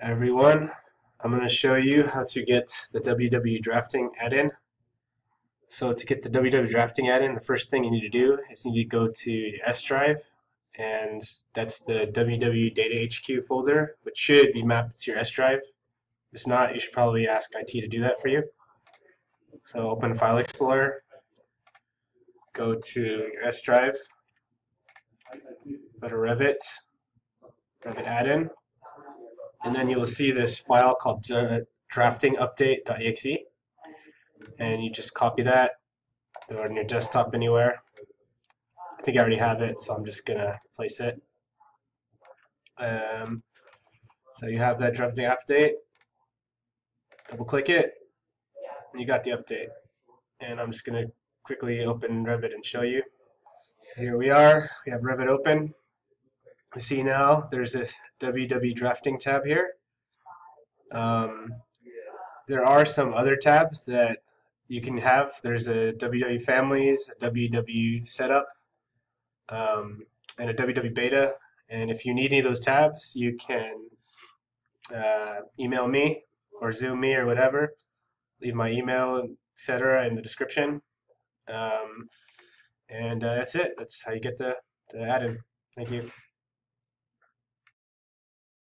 Everyone, I'm going to show you how to get the WW drafting add-in. So to get the WW drafting add-in, the first thing you need to do is you need to go to your S drive, and that's the WW Data HQ folder, which should be mapped to your S drive. If it's not, you should probably ask IT to do that for you. So open File Explorer, go to your S drive, go to Revit add-in, and then you will see this file called draftingupdate.exe, and you just copy that, throw it on your desktop anywhere. I think I already have it, so I'm just gonna place it. So you have that drafting update. Double click it, and you got the update. And I'm just gonna quickly open Revit and show you. So here we are. We have Revit open. You see now there's this WW drafting tab here. There are some other tabs that you can have. There's a WW families, a WW setup, and a WW beta. And if you need any of those tabs, you can email me or Zoom me or whatever. Leave my email, etc., in the description. And that's it. That's how you get the add-in. Thank you.